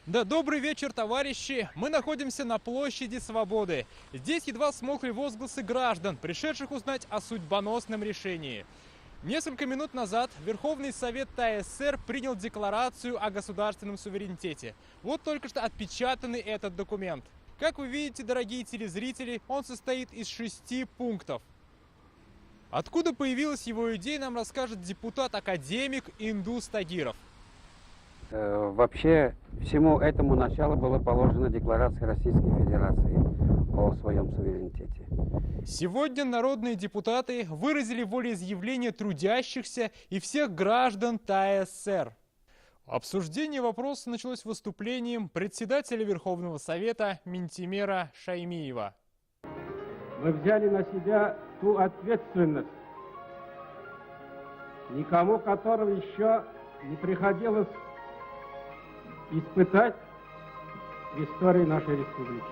Да, добрый вечер, товарищи! Мы находимся на площади Свободы. Здесь едва смолкли возгласы граждан, пришедших узнать о судьбоносном решении. Несколько минут назад Верховный Совет ТАССР принял декларацию о государственном суверенитете. Вот только что отпечатанный этот документ. Как вы видите, дорогие телезрители, он состоит из 6 пунктов. Откуда появилась его идея, нам расскажет депутат-академик Индус Тагиров. Вообще, всему этому начало было положено Декларацией Российской Федерации о своем суверенитете. Сегодня народные депутаты выразили волеизъявление трудящихся и всех граждан ТАССР. Обсуждение вопроса началось выступлением председателя Верховного Совета Минтимера Шаймиева. Мы взяли на себя ту ответственность, никому которого еще не приходилось испытать в истории нашей республики.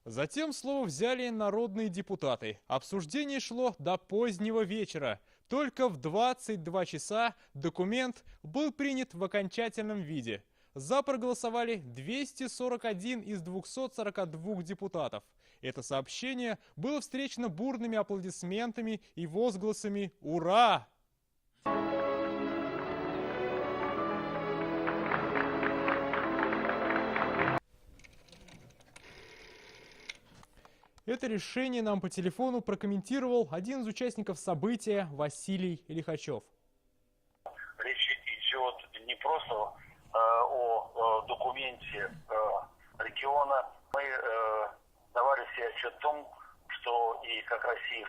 Затем слово взяли народные депутаты. Обсуждение шло до позднего вечера. Только в 22 часа документ был принят в окончательном виде. За проголосовали 241 из 242 депутатов. Это сообщение было встречено бурными аплодисментами и возгласами «Ура!». Это решение нам по телефону прокомментировал один из участников события Василий Лихачев. Речь идет не просто о документе региона. Мы давали себе отчет о том, что и как Россия,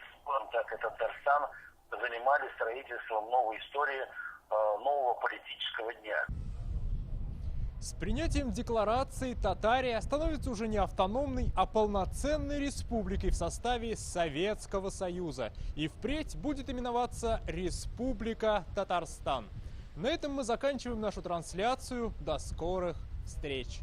так и Татарстан занимались строительством новой истории, нового политического дня. С принятием декларации Татария становится уже не автономной, а полноценной республикой в составе Советского Союза. И впредь будет именоваться Республика Татарстан. На этом мы заканчиваем нашу трансляцию. До скорых встреч!